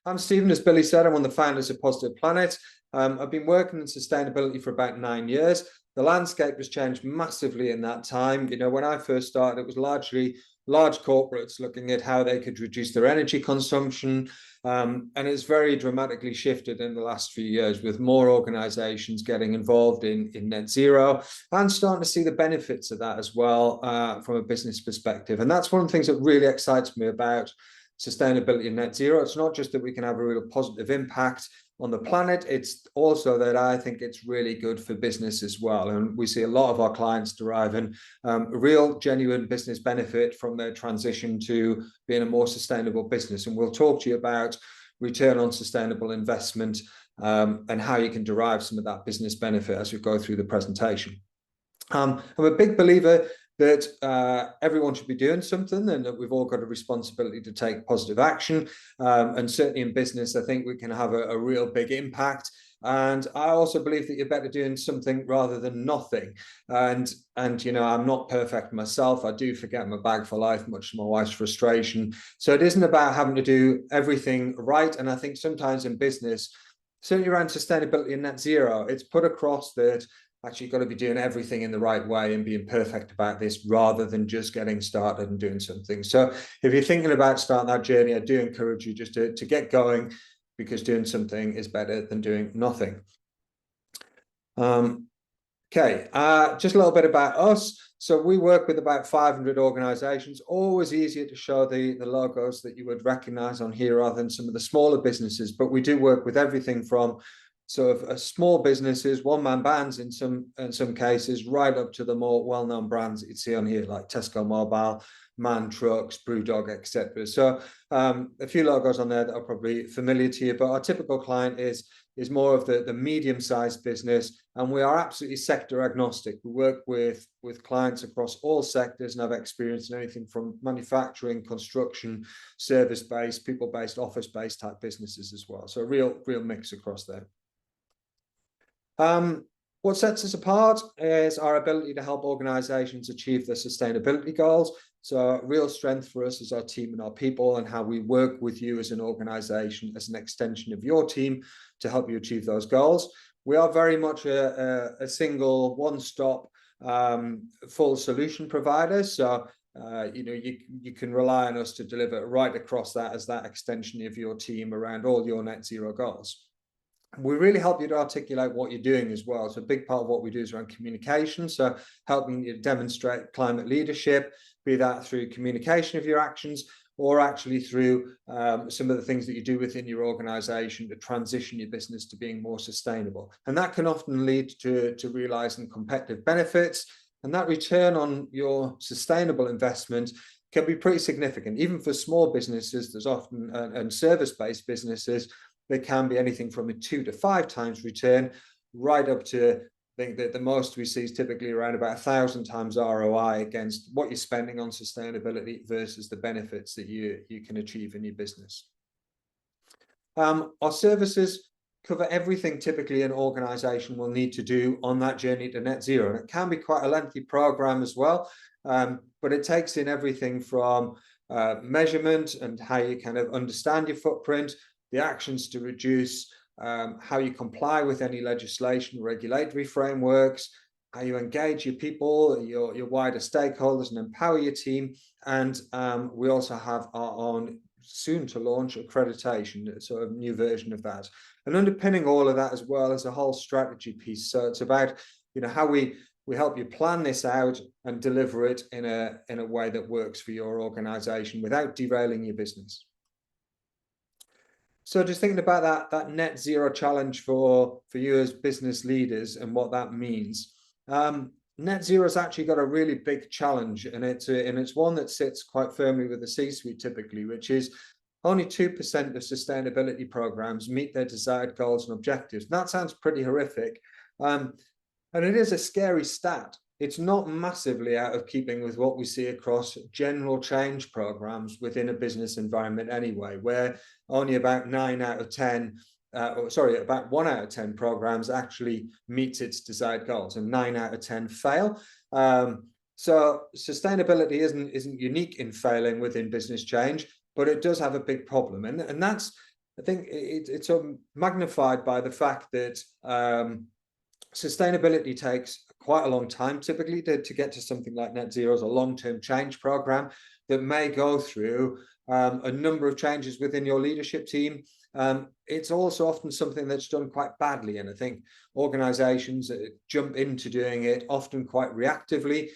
I'm Stephen, as Billy said. I'm one of the founders of Positive Planet. I've been working in sustainability for about 9 years. The landscape has changed massively in that time. When I first started, it was largely large corporates looking at how they could reduce their energy consumption. And it's very dramatically shifted in the last few years, with more organizations getting involved in net zero and starting to see the benefits of that as well from a business perspective. And that's one of the things that really excites me about sustainability and net zero. It's not just that we can have a real positive impact on the planet, it's also that I think it's really good for business as well. And we see a lot of our clients deriving real, genuine business benefit from their transition to being a more sustainable business. And we'll talk to you about return on sustainable investment and how you can derive some of that business benefit as we go through the presentation. I'm a big believer that everyone should be doing something, and that we've all got a responsibility to take positive action. And certainly in business, I think we can have a real big impact. And I also believe that you're better doing something rather than nothing. And I'm not perfect myself. I do forget my bag for life, much to my wife's frustration. So it isn't about having to do everything right. And I think sometimes in business, certainly around sustainability and net zero, it's put across that actually you've got to be doing everything in the right way and being perfect about this, rather than just getting started and doing something. So if you're thinking about starting that journey, I do encourage you just to get going, because doing something is better than doing nothing. Okay, just a little bit about us. So we work with about 500 organizations. Always easier to show the logos that you would recognize on here rather than some of the smaller businesses, but we do work with everything from sort of small businesses, one-man bands in some cases, right up to the more well-known brands that you'd see on here, like Tesco Mobile, Man Trucks, Brewdog, etc. So a few logos on there that are probably familiar to you, but our typical client is more of the medium-sized business, and we are absolutely sector agnostic. We work with clients across all sectors and have experience in anything from manufacturing, construction, service-based, people-based, office-based type businesses as well. So a real mix across there. What sets us apart is our ability to help organizations achieve their sustainability goals. So real strength for us is our team and our people, and how we work with you as an organization, as an extension of your team, to help you achieve those goals. We are very much a single one-stop full solution provider. So you can rely on us to deliver right across that as that extension of your team around all your net zero goals. We really help you to articulate what you're doing as well. So a big part of what we do is around communication. So helping you demonstrate climate leadership, be that through communication of your actions, or actually through some of the things that you do within your organization to transition your business to being more sustainable. And that can often lead to realizing competitive benefits. And that return on your sustainable investment can be pretty significant. Even for small businesses, there's often, and service-based businesses, there can be anything from a 2 to 5 times return, right up to, I think that the most we see is typically around about 1,000 times ROI against what you're spending on sustainability versus the benefits that you can achieve in your business. Our services cover everything typically an organization will need to do on that journey to net zero. And it can be quite a lengthy program as well, but it takes in everything from measurement and how you kind of understand your footprint, the actions to reduce, how you comply with any legislation or regulatory frameworks, how you engage your people, your wider stakeholders, and empower your team. And we also have our own soon to launch accreditation, sort of new version of that. And underpinning all of that as well as a whole strategy piece. So it's about how we help you plan this out and deliver it in a way that works for your organization without derailing your business. So just thinking about that net zero challenge for you as business leaders and what that means. Net zero has actually got a really big challenge, and it's one that sits quite firmly with the C-suite typically, which is only 2% of sustainability programs meet their desired goals and objectives. And that sounds pretty horrific, and it is a scary stat. It's not massively out of keeping with what we see across general change programs within a business environment anyway, where only about 1 out of 10 programs actually meets its desired goals, and 9 out of 10 fail. So sustainability isn't unique in failing within business change, but it does have a big problem, and that's I think it's magnified by the fact that sustainability takes quite a long time typically to get to something like net zero as a long-term change program that may go through a number of changes within your leadership team. It's also often something that's done quite badly, and I think organizations jump into doing it often quite reactively,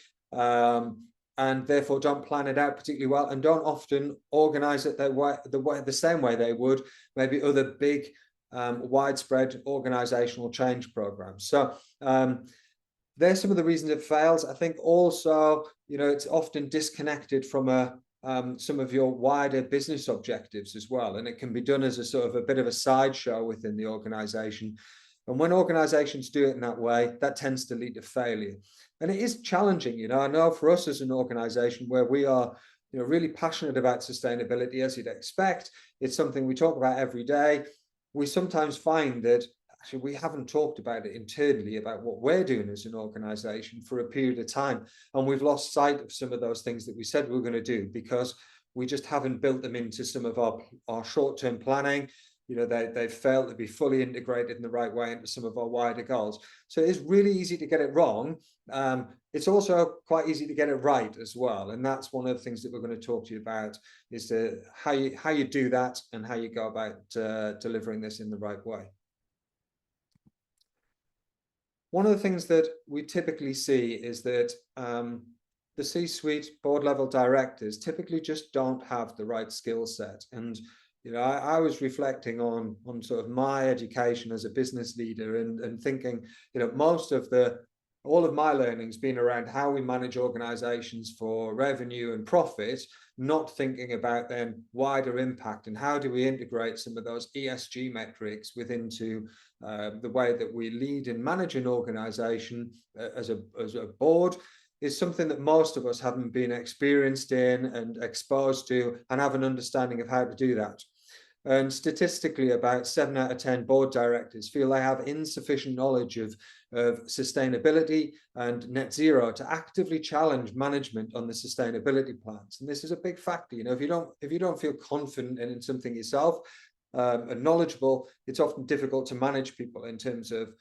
and therefore don't plan it out particularly well, and don't often organize it the same way they would maybe other big widespread organizational change programs. So there's some of the reasons it fails. I think also, it's often disconnected from some of your wider business objectives as well, and it can be done as a sort of a bit of a sideshow within the organization. And when organizations do it in that way, that tends to lead to failure. And it is challenging, I know for us as an organization where we are really passionate about sustainability, as you'd expect, it's something we talk about every day. We sometimes find that actually we haven't talked about it internally about what we're doing as an organization for a period of time, and we've lost sight of some of those things that we said we were going to do because we just haven't built them into some of our short-term planning. They've failed to be fully integrated in the right way into some of our wider goals. So it's really easy to get it wrong. It's also quite easy to get it right as well, and that's one of the things that we're going to talk to you about, is how you do that and how you go about delivering this in the right way. One of the things that we typically see is that the C-suite board level directors typically just don't have the right skill set. And I was reflecting on sort of my education as a business leader and thinking, all of my learning's been around how we manage organizations for revenue and profit, not thinking about then wider impact and how do we integrate some of those ESG metrics into the way that we lead and manage an organization as a board, is something that most of us haven't been experienced in and exposed to and have an understanding of how to do that. And statistically, about 7 out of 10 board directors feel they have insufficient knowledge of sustainability and net zero to actively challenge management on the sustainability plans. And this is a big factor. If you don't feel confident in something yourself and knowledgeable, it's often difficult to manage people in terms of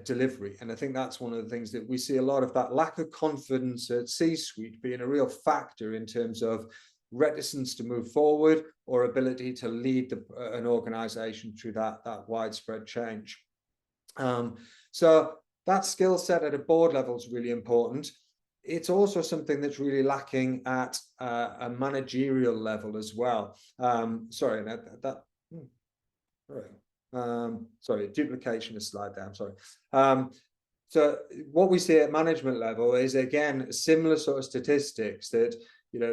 delivery. And I think that's one of the things that we see a lot of, that lack of confidence at C-suite being a real factor in terms of reticence to move forward or ability to lead an organization through that widespread change. So that skill set at a board level is really important. It's also something that's really lacking at a managerial level as well. Sorry, duplication of slide there, I'm sorry. So what we see at management level is, again, similar sort of statistics that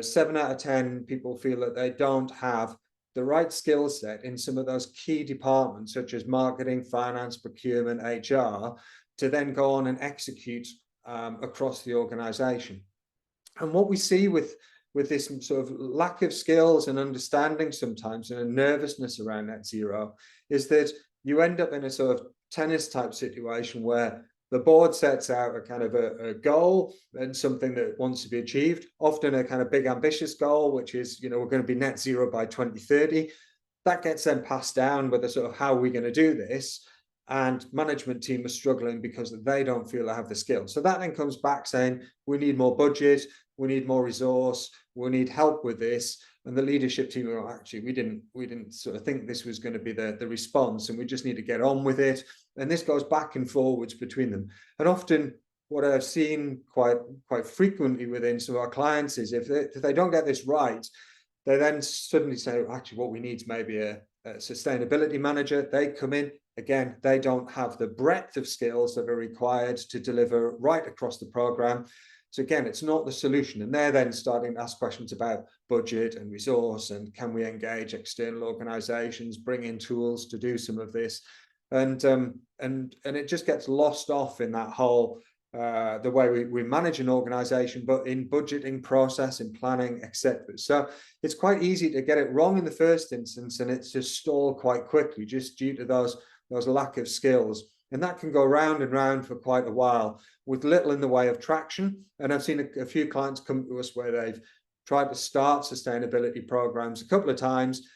7 out of 10 people feel that they don't have the right skill set in some of those key departments, such as marketing, finance, procurement, HR, to then go on and execute across the organization. And what we see with this sort of lack of skills and understanding sometimes, and a nervousness around net zero, is that you end up in a sort of tennis type situation where the board sets out a kind of a goal and something that wants to be achieved, often a kind of big ambitious goal, which is, we're going to be net zero by 2030. That gets then passed down with a sort of, how are we going to do this? And management team are struggling because they don't feel they have the skills. So that then comes back saying, we need more budget, we need more resource, we need help with this. And the leadership team are, actually, we didn't sort of think this was going to be the response, and we just need to get on with it. And this goes back and forwards between them. And often what I've seen quite frequently within some of our clients is if they don't get this right, they then suddenly say, actually, what we need is maybe a sustainability manager. They come in, again, they don't have the breadth of skills that are required to deliver right across the program. So again, it's not the solution. And they're then starting to ask questions about budget and resource, and can we engage external organizations, bring in tools to do some of this. And it just gets lost off in that whole, the way we manage an organization, but in budgeting process, in planning, etc. So it's quite easy to get it wrong in the first instance, and it's just stall quite quickly just due to those lack of skills. And that can go round and round for quite a while with little in the way of traction. And I've seen a few clients come to us where they've tried to start sustainability programs a couple of times,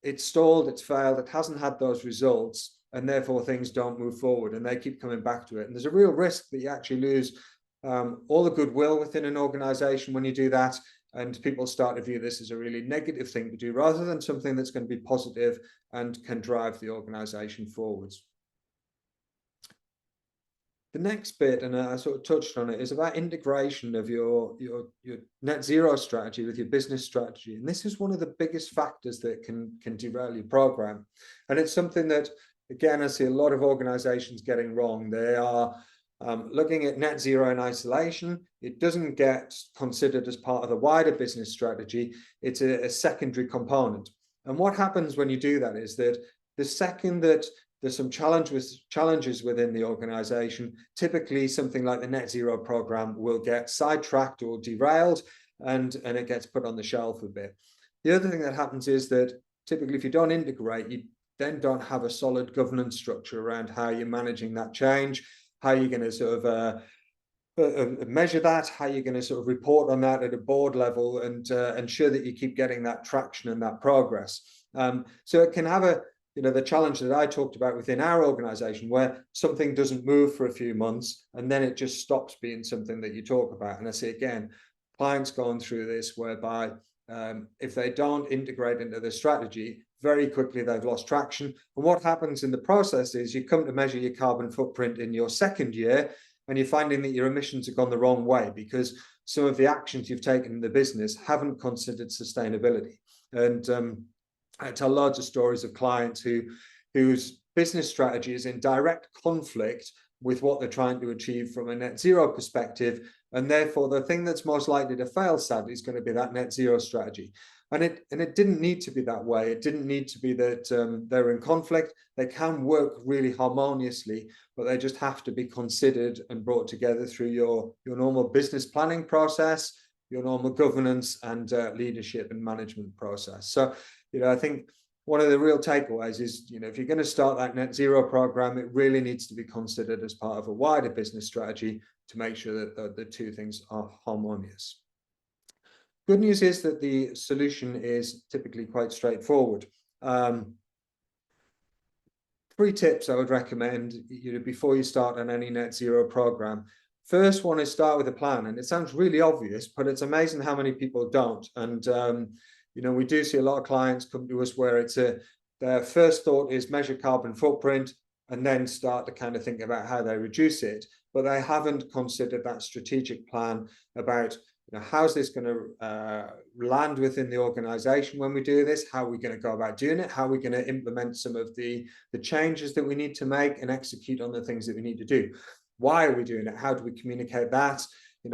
it's stalled, it's failed, it hasn't had those results, and therefore things don't move forward, and they keep coming back to it. And there's a real risk that you actually lose all the goodwill within an organization when you do that, and people start to view this as a really negative thing to do rather than something that's going to be positive and can drive the organization forwards. The next bit, and I sort of touched on it, is about integration of your net zero strategy with your business strategy. And this is one of the biggest factors that can derail your program. And it's something that, again, I see a lot of organizations getting wrong. They are looking at net zero in isolation. It doesn't get considered as part of the wider business strategy. It's a secondary component. And what happens when you do that is that the second that there's some challenges within the organization, typically something like the net zero program will get sidetracked or derailed, and it gets put on the shelf a bit. The other thing that happens is that typically if you don't integrate, you then don't have a solid governance structure around how you're managing that change, how you're going to sort of measure that, how you're going to sort of report on that at a board level, and ensure that you keep getting that traction and that progress. So it can have the challenge that I talked about within our organization, where something doesn't move for a few months and then it just stops being something that you talk about. And I see, again, clients going through this whereby if they don't integrate into the strategy, very quickly they've lost traction. And what happens in the process is you come to measure your carbon footprint in your second year, and you're finding that your emissions have gone the wrong way because some of the actions you've taken in the business haven't considered sustainability. And I tell loads of stories of clients whose business strategy is in direct conflict with what they're trying to achieve from a net zero perspective, and therefore the thing that's most likely to fail, sadly, is going to be that net zero strategy. And it didn't need to be that way. It didn't need to be that they're in conflict. They can work really harmoniously, but they just have to be considered and brought together through your normal business planning process, your normal governance and leadership and management process. So, I think one of the real takeaways is, if you're going to start that net zero program, it really needs to be considered as part of a wider business strategy to make sure that the two things are harmonious. Good news is that the solution is typically quite straightforward. 3 tips I would recommend before you start on any net zero program. First one is start with a plan, and it sounds really obvious, but it's amazing how many people don't. And we do see a lot of clients come to us where their first thought is measure carbon footprint and then start to kind of think about how they reduce it, but they haven't considered that strategic plan about how's this going to land within the organization when we do this, how are we going to go about doing it, how are we going to implement some of the changes that we need to make and execute on the things that we need to do. Why are we doing it? How do we communicate that?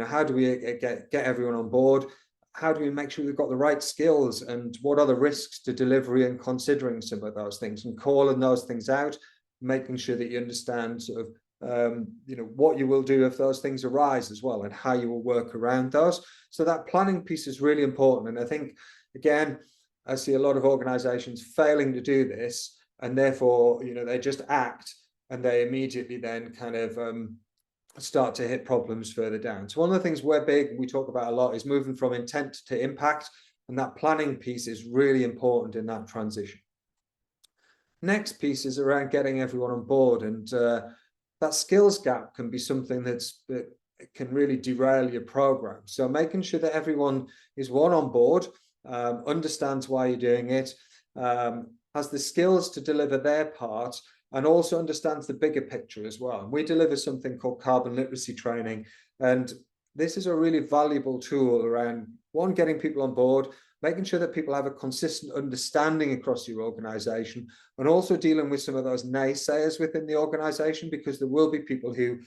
How do we get everyone on board? How do we make sure we've got the right skills, and what are the risks to delivery and considering some of those things and calling those things out, making sure that you understand sort of what you will do if those things arise as well, and how you will work around those. So that planning piece is really important. And I think, again, I see a lot of organizations failing to do this, and therefore, they just act and they immediately then kind of start to hit problems further down. So one of the things we talk about a lot is moving from intent to impact, and that planning piece is really important in that transition. Next piece is around getting everyone on board, and that skills gap can be something that can really derail your program. So making sure that everyone is on board, understands why you're doing it, has the skills to deliver their part, and also understands the bigger picture as well. And we deliver something called carbon literacy training. And this is a really valuable tool around, one, getting people on board, making sure that people have a consistent understanding across your organization, and also dealing with some of those naysayers within the organization, because there will be people who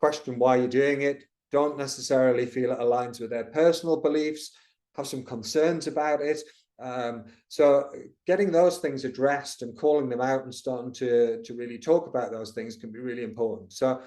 question why you're doing it, don't necessarily feel it aligns with their personal beliefs, have some concerns about it. So getting those things addressed and calling them out and starting to really talk about those things can be really important. So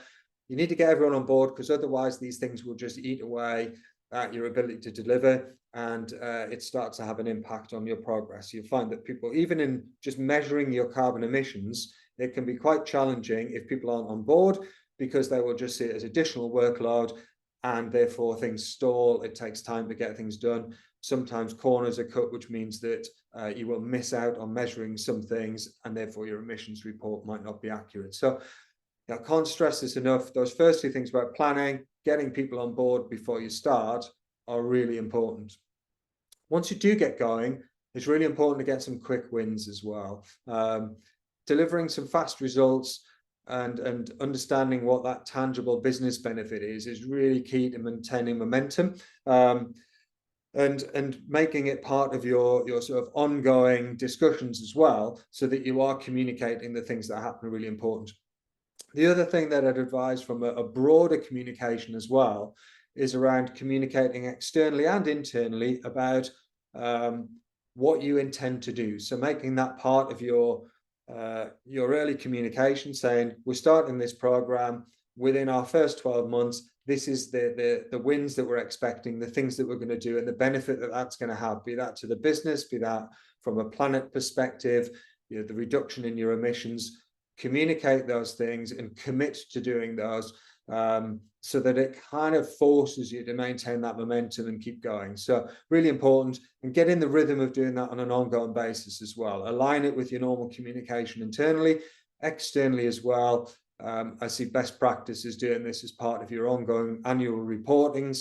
you need to get everyone on board, because otherwise these things will just eat away at your ability to deliver, and it starts to have an impact on your progress. You find that people, even in just measuring your carbon emissions, it can be quite challenging if people aren't on board, because they will just see it as additional workload, and therefore things stall. It takes time to get things done. Sometimes corners are cut, which means that you will miss out on measuring some things, and therefore your emissions report might not be accurate. So I can't stress this enough. Those first two things about planning, getting people on board before you start, are really important. Once you do get going, it's really important to get some quick wins as well. Delivering some fast results and understanding what that tangible business benefit is really key to maintaining momentum. And making it part of your sort of ongoing discussions as well, so that you are communicating the things that happen are really important. The other thing that I'd advise from a broader communication as well is around communicating externally and internally about what you intend to do. So making that part of your early communication, saying we're starting this program within our first 12 months. This is the wins that we're expecting, the things that we're going to do, and the benefit that that's going to have, be that to the business, be that from a planet perspective, the reduction in your emissions. Communicate those things and commit to doing those, so that it kind of forces you to maintain that momentum and keep going. So really important, and get in the rhythm of doing that on an ongoing basis as well. Align it with your normal communication internally, externally as well. I see best practices doing this as part of your ongoing annual reporting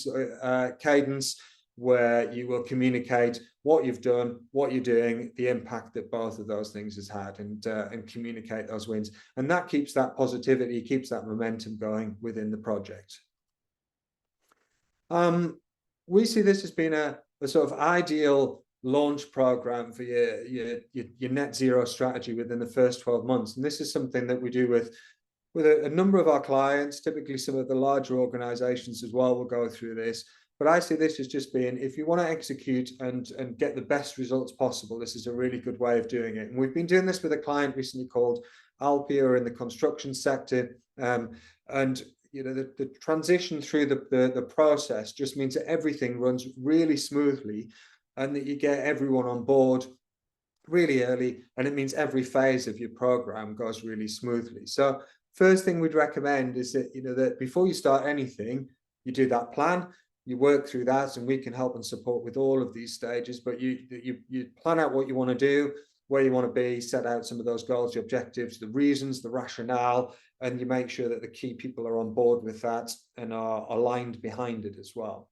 cadence, where you will communicate what you've done, what you're doing, the impact that both of those things has had, and communicate those wins. And that keeps that positivity, keeps that momentum going within the project. We see this as being a sort of ideal launch program for your net zero strategy within the first 12 months. And this is something that we do with a number of our clients. Typically some of the larger organizations as well will go through this. But I see this as just being, if you want to execute and get the best results possible, this is a really good way of doing it. And we've been doing this with a client recently called Alpia in the construction sector. And the transition through the process just means that everything runs really smoothly, and that you get everyone on board really early, and it means every phase of your program goes really smoothly. So first thing we'd recommend is that that before you start anything, you do that plan. You work through that, and we can help and support with all of these stages. But you plan out what you want to do, where you want to be, set out some of those goals, the objectives, the reasons, the rationale, and you make sure that the key people are on board with that and are aligned behind it as well.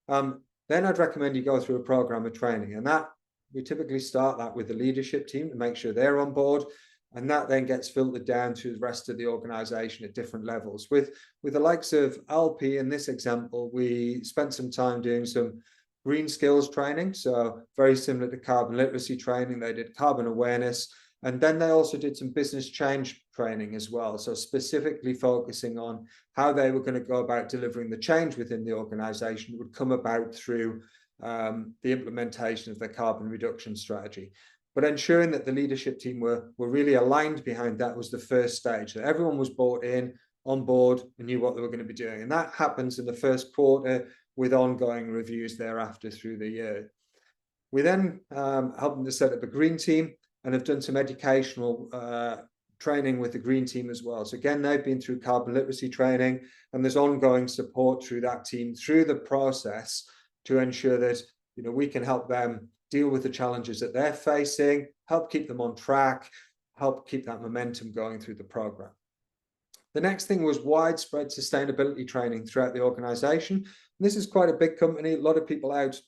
Then I'd recommend you go through a program of training, and that we typically start that with the leadership team to make sure they're on board. And that then gets filtered down to the rest of the organization at different levels. With the likes of Alpi in this example, we spent some time doing some green skills training. So very similar to carbon literacy training, they did carbon awareness. And then they also did some business change training as well. So specifically focusing on how they were going to go about delivering the change within the organization that would come about through the implementation of their carbon reduction strategy. But ensuring that the leadership team were really aligned behind that was the first stage. So everyone was bought in, on board, and knew what they were going to be doing. And that happens in the first quarter, with ongoing reviews thereafter through the year. We then helped them to set up a green team, and have done some educational training with the green team as well. So again, they've been through carbon literacy training, and there's ongoing support through that team through the process to ensure that we can help them deal with the challenges that they're facing, help keep them on track, help keep that momentum going through the program. The next thing was widespread sustainability training throughout the organization. And this is quite a big company, a lot of people out.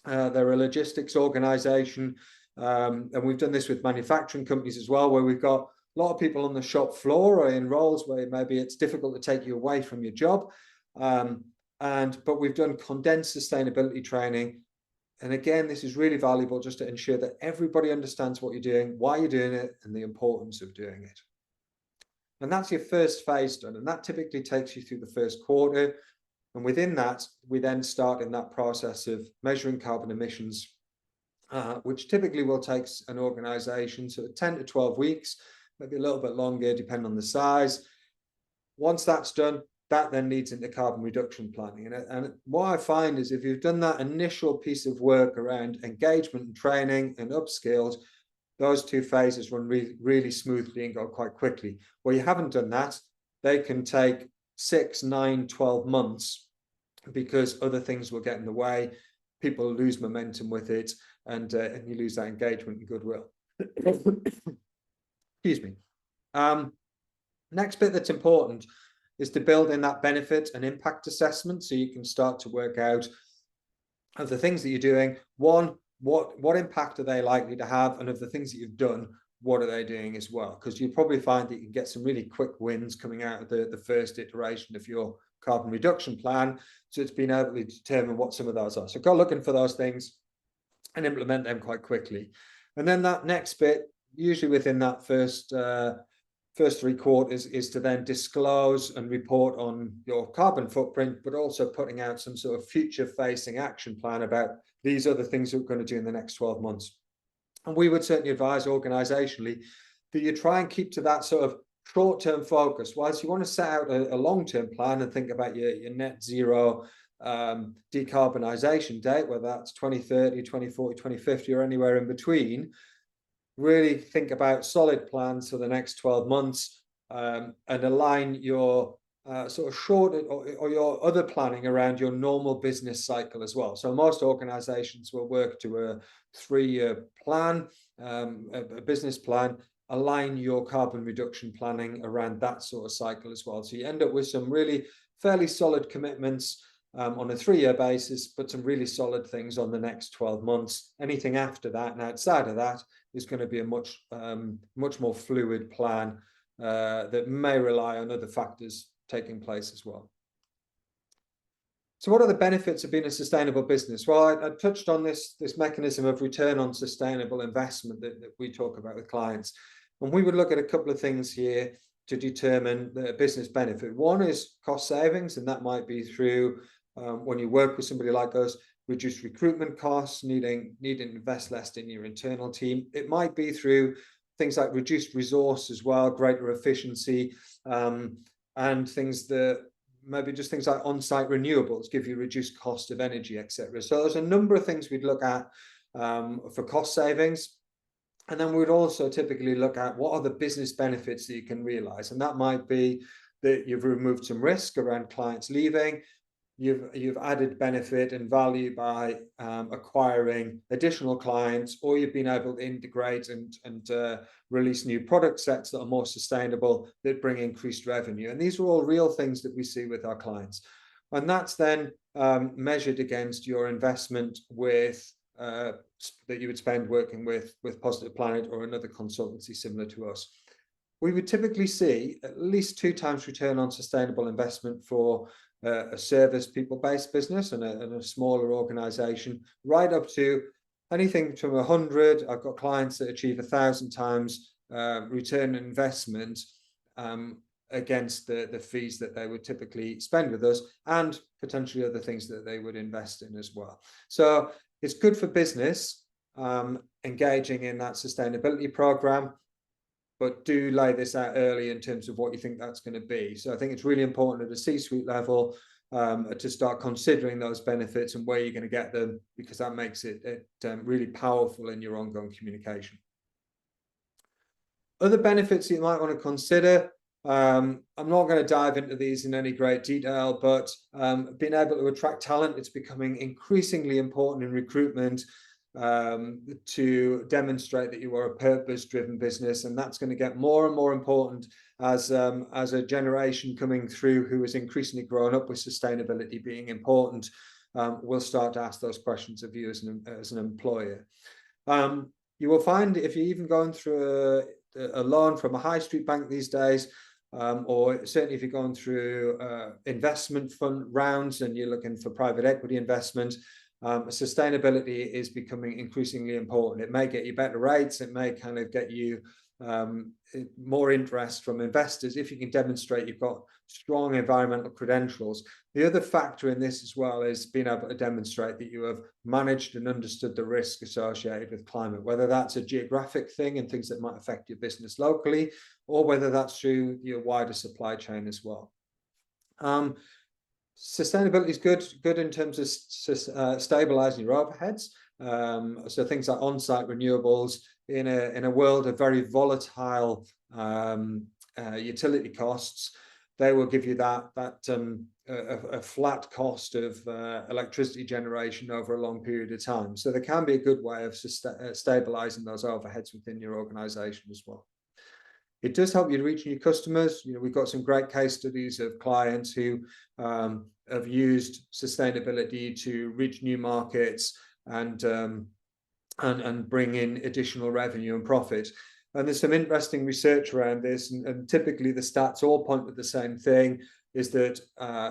They're a logistics organization, and we've done this with manufacturing companies as well, where we've got a lot of people on the shop floor or in roles where maybe it's difficult to take you away from your job. But we've done condensed sustainability training. And again, this is really valuable just to ensure that everybody understands what you're doing, why you're doing it, and the importance of doing it. And that's your first phase done. And that typically takes you through the first quarter. And within that, we then start in that process of measuring carbon emissions, which typically will take an organization sort of 10 to 12 weeks, maybe a little bit longer, depending on the size. Once that's done, that then leads into carbon reduction planning. And what I find is if you've done that initial piece of work around engagement and training and upskills, those two phases run really smoothly and go quite quickly. Where you haven't done that, they can take 6, 9, 12 months because other things will get in the way. people lose momentum with it, and you lose that engagement and goodwill. Excuse me. Next bit that's important is to build in that benefit and impact assessment, so you can start to work out of the things that you're doing, one, what impact are they likely to have, and of the things that you've done, what are they doing as well? Because you'll probably find that you can get some really quick wins coming out of the first iteration of your carbon reduction plan. So it's being able to determine what some of those are. So go looking for those things and implement them quite quickly. And then that next bit, usually within that first 3 quarters, is to then disclose and report on your carbon footprint, but also putting out some sort of future-facing action plan about these are the things that we're going to do in the next 12 months. And we would certainly advise organizationally that you try and keep to that sort of short-term focus. Whilst you want to set out a long-term plan and think about your net zero decarbonisation date, whether that's 2030, 2040, 2050, or anywhere in between, really think about solid plans for the next 12 months and align your sort of short or your other planning around your normal business cycle as well. So most organizations will work to a 3-year plan, a business plan. Align your carbon reduction planning around that sort of cycle as well. So you end up with some really fairly solid commitments on a 3-year basis, but some really solid things on the next 12 months. Anything after that and outside of that is going to be a much more fluid plan that may rely on other factors taking place as well. So what are the benefits of being a sustainable business? Well, I touched on this mechanism of return on sustainable investment that we talk about with clients. And we would look at a couple of things here to determine the business benefit. One is cost savings, and that might be through, when you work with somebody like us, reduce recruitment costs, needing to invest less in your internal team. It might be through things like reduced resource as well, greater efficiency, and things that maybe just things like on-site renewables give you reduced cost of energy, etc. So there's a number of things we'd look at for cost savings. And then we'd also typically look at what are the business benefits that you can realize. And that might be that you've removed some risk around clients leaving. You've added benefit and value by acquiring additional clients, or you've been able to integrate and release new product sets that are more sustainable, that bring increased revenue. And these are all real things that we see with our clients. And that's then measured against your investment with that you would spend working with Positive Planet or another consultancy similar to us. We would typically see at least 2 times return on sustainable investment for a service people-based business and a smaller organization, right up to anything from 100. I've got clients that achieve 1,000 times return on investment against the fees that they would typically spend with us, and potentially other things that they would invest in as well. So it's good for business engaging in that sustainability program, but do lay this out early in terms of what you think that's going to be. So I think it's really important at a C-suite level to start considering those benefits and where you're going to get them, because that makes it really powerful in your ongoing communication. Other benefits you might want to consider. I'm not going to dive into these in any great detail, but being able to attract talent, it's becoming increasingly important in recruitment to demonstrate that you are a purpose-driven business, and that's going to get more and more important as a generation coming through who is increasingly grown up with sustainability being important. We'll start to ask those questions of you as an employer. You will find if you're even going through a loan from a high street bank these days, or certainly if you're going through investment fund rounds and you're looking for private equity investment, sustainability is becoming increasingly important. It may get you better rates, it may kind of get you more interest from investors if you can demonstrate you've got strong environmental credentials. The other factor in this as well is being able to demonstrate that you have managed and understood the risk associated with climate, whether that's a geographic thing and things that might affect your business locally, or whether that's through your wider supply chain as well. Sustainability is good in terms of stabilizing your overheads. So things like on-site renewables in a world of very volatile utility costs, they will give you that a flat cost of electricity generation over a long period of time. So there can be a good way of stabilizing those overheads within your organization as well. It does help you to reach new customers. We've got some great case studies of clients who have used sustainability to reach new markets and bring in additional revenue and profit. And there's some interesting research around this, and typically the stats all point to the same thing, is that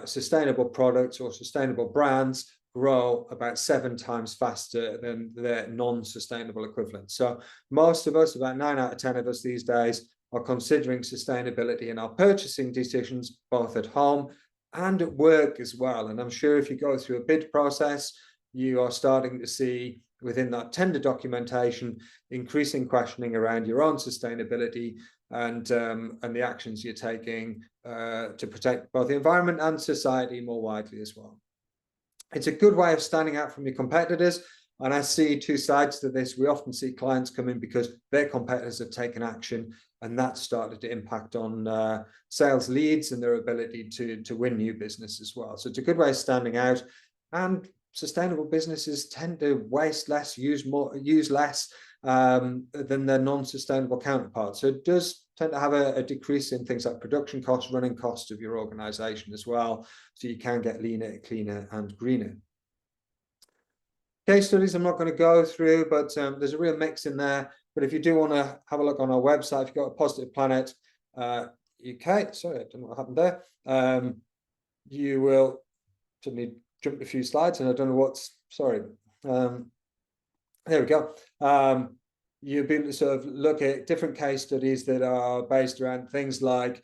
sustainable products or sustainable brands grow about 7 times faster than their non-sustainable equivalents. So most of us, about 9 out of 10 of us these days, are considering sustainability in our purchasing decisions, both at home and at work as well. And I'm sure if you go through a bid process, you are starting to see within that tender documentation increasing questioning around your own sustainability and the actions you're taking to protect both the environment and society more widely as well. It's a good way of standing out from your competitors. And I see 2 sides to this. We often see clients come in because their competitors have taken action, and that's started to impact on sales leads and their ability to win new business as well. So it's a good way of standing out. And sustainable businesses tend to waste less, use less than their non-sustainable counterparts. So it does tend to have a decrease in things like production costs, running costs of your organization as well. So you can get leaner, cleaner, and greener. Case studies I'm not going to go through, but there's a real mix in there. But if you do want to have a look on our website, if you've got a Positive Planet UK, sorry, I don't know what happened there. You will suddenly jump a few slides, and I don't know what's, sorry. There we go. You'll be able to sort of look at different case studies that are based around things like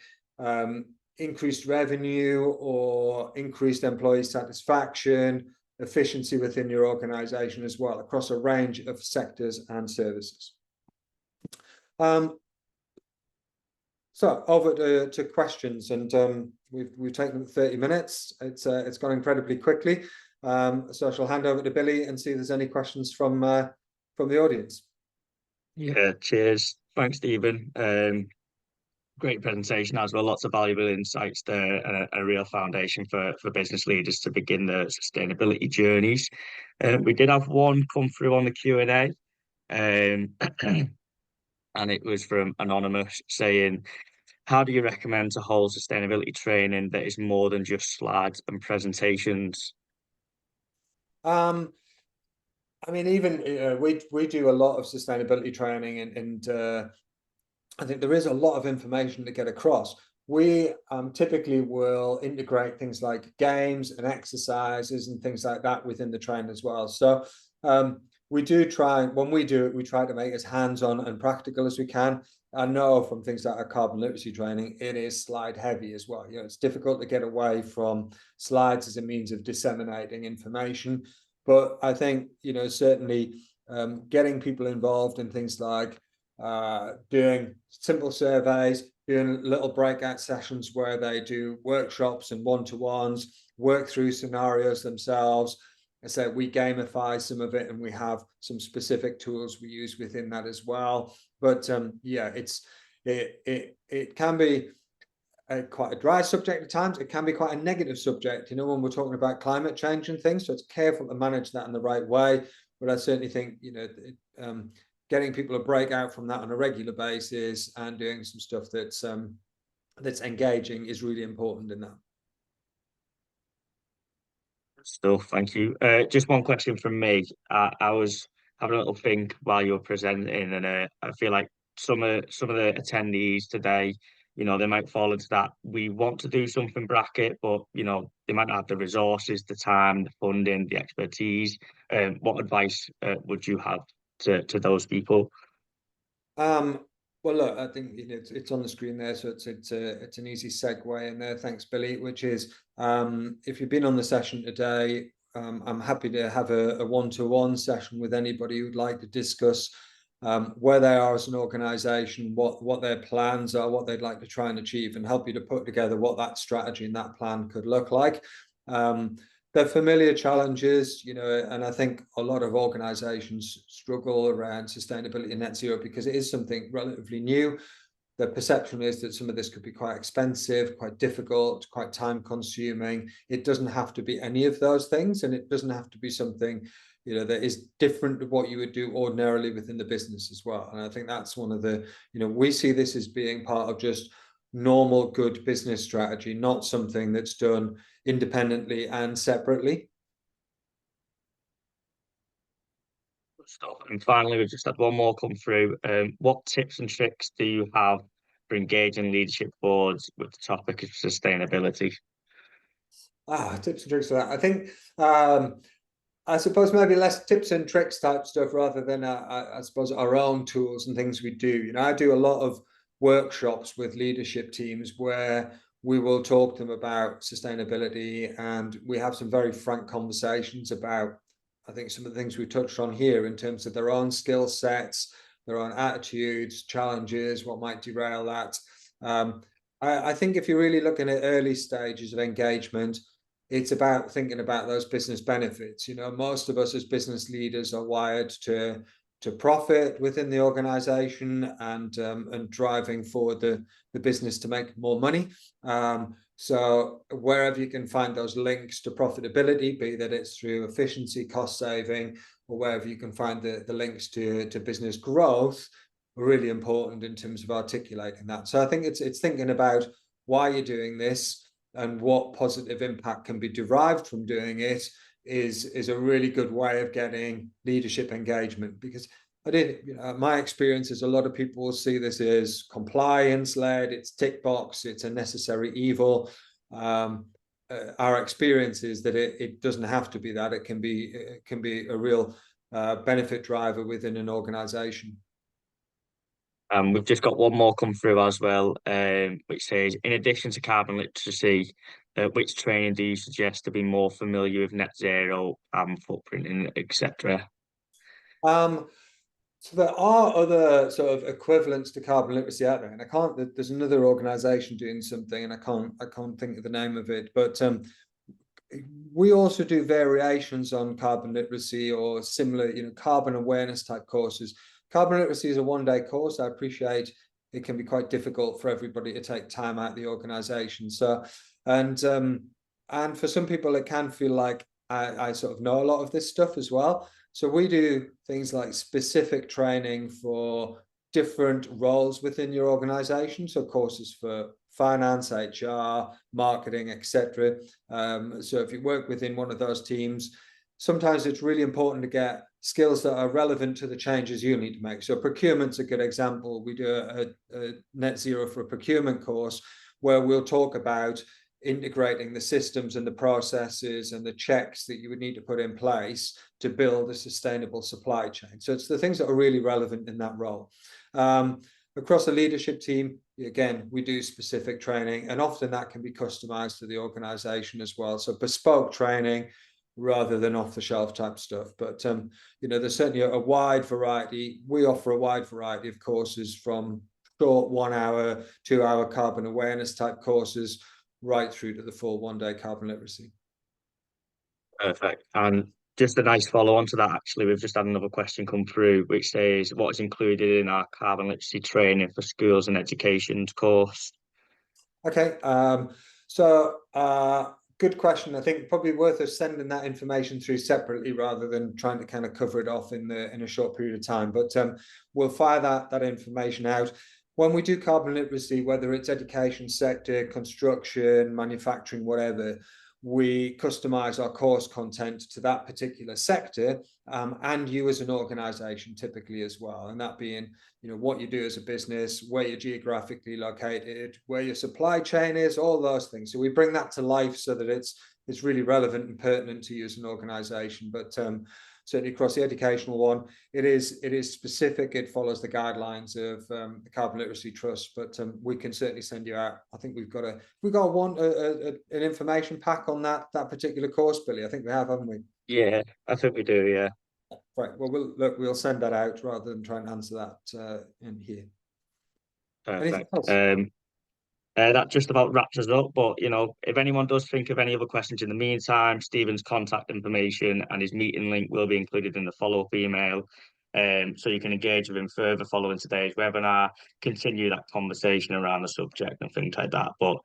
increased revenue or increased employee satisfaction, efficiency within your organization as well, across a range of sectors and services. So over to questions, and we've taken 30 minutes. It's gone incredibly quickly. So I shall hand over to Billy and see if there's any questions from the audience. Yeah, cheers. Thanks, Stephen. Great presentation as well. Lots of valuable insights there, and a real foundation for business leaders to begin their sustainability journeys. We did have one come through on the Q&A, and it was from Anonymous saying, how do you recommend to hold sustainability training that is more than just slides and presentations? I mean, even we do a lot of sustainability training, and I think there is a lot of information to get across. We typically will integrate things like games and exercises and things like that within the training as well. So we do try, when we do it, we try to make it as hands-on and practical as we can. I know from things like our carbon literacy training, it is slide heavy as well. It's difficult to get away from slides as a means of disseminating information. But I think, certainly getting people involved in things like doing simple surveys, doing little breakout sessions where they do workshops and one-to-ones, work through scenarios themselves. I say we gamify some of it, and we have some specific tools we use within that as well. But yeah, it can be quite a dry subject at times. It can be quite a negative subject, when we're talking about climate change and things. So it's careful to manage that in the right way. But I certainly think, getting people to break out from that on a regular basis and doing some stuff that's engaging is really important in that. Stuff, thank you. Just one question from me. I was having a little think while you were presenting, and I feel like some of the attendees today, they might fall into that we want to do something bracket, but they might not have the resources, the time, the funding, the expertise. What advice would you have to those people? Well, look, I think it's on the screen there, so it's an easy segue in there. Thanks, Billy. Which is, if you've been on the session today, I'm happy to have a one-to-one session with anybody who'd like to discuss where they are as an organisation, what their plans are, what they'd like to try and achieve, and help you to put together what that strategy and that plan could look like. They're familiar challenges, and I think a lot of organizations struggle around sustainability and net zero because it is something relatively new. the perception is that some of this could be quite expensive, quite difficult, quite time consuming. It doesn't have to be any of those things, and it doesn't have to be something, that is different to what you would do ordinarily within the business as well. And I think that's one of the, we see this as being part of just normal good business strategy, not something that's done independently and separately. Stuff. And finally, we've just had one more come through. What tips and tricks do you have for engaging leadership boards with the topic of sustainability? Tips and tricks for that. I think I suppose maybe less tips and tricks type stuff rather than I suppose our own tools and things we do. I do a lot of workshops with leadership teams where we will talk to them about sustainability, and we have some very frank conversations about, I think, some of the things we touched on here in terms of their own skill sets, their own attitudes, challenges, what might derail that. I think if you're really looking at early stages of engagement, it's about thinking about those business benefits. Most of us as business leaders are wired to profit within the organization and driving forward the business to make more money. So wherever you can find those links to profitability, be that it's through efficiency, cost saving, or wherever you can find the links to business growth, are really important in terms of articulating that. So I think it's thinking about why you're doing this and what positive impact can be derived from doing it is a really good way of getting leadership engagement. Because my experience is a lot of people will see this as compliance led, it's tick box, it's a necessary evil. Our experience is that it doesn't have to be that. It can be a real benefit driver within an organization. We've just got one more come through as well, which says, in addition to carbon literacy, which training do you suggest to be more familiar with net zero, footprint, etc.? So there are other sort of equivalents to carbon literacy out there, and I can't. There's another organisation doing something, and I can't think of the name of it. But we also do variations on carbon literacy or similar, carbon awareness type courses. Carbon literacy is a one-day course. I appreciate it can be quite difficult for everybody to take time out of the organisation. So, and for some people, it can feel like I sort of know a lot of this stuff as well. So we do things like specific training for different roles within your organization. So courses for finance, HR, marketing, etc. So if you work within one of those teams, sometimes it's really important to get skills that are relevant to the changes you need to make. So procurement's a good example. We do a net zero for a procurement course where we'll talk about integrating the systems and the processes and the checks that you would need to put in place to build a sustainable supply chain. So it's the things that are really relevant in that role. Across the leadership team, again, we do specific training, and often that can be customized to the organization as well. So bespoke training rather than off-the-shelf type stuff. But there's certainly a wide variety. We offer a wide variety of courses, from short 1 hour, 2 hour carbon awareness type courses right through to the full one-day carbon literacy. Perfect. And just a nice follow on to that, actually, we've just had another question come through, which says, what is included in our carbon literacy training for schools and education course? Okay, good question. I think probably worth us sending that information through separately rather than trying to kind of cover it off in a short period of time. But we'll fire that information out. When we do carbon literacy, whether it's education sector, construction, manufacturing, whatever, we customize our course content to that particular sector, and you as an organization typically as well. And that being, what you do as a business, where you're geographically located, where your supply chain is, all those things. So we bring that to life so that it's really relevant and pertinent to you as an organization. But certainly across the educational one, it is specific. It follows the guidelines of the Carbon Literacy Trust, but we can certainly send you out. I think we've got an information pack on that particular course, Billy. I think we have, haven't we? Yeah, I think we do. Yeah. Right. Well, we'll send that out rather than try and answer that in here. Perfect. That just about wraps us up. But if anyone does think of any other questions in the meantime, Stephen's contact information and his meeting link will be included in the follow-up email. So you can engage with him further following today's webinar, continue that conversation around the subject and things like that. But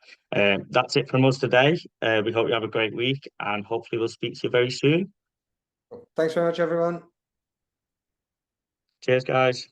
that's it from us today. We hope you have a great week, and hopefully we'll speak to you very soon. Thanks very much, everyone. Cheers, guys.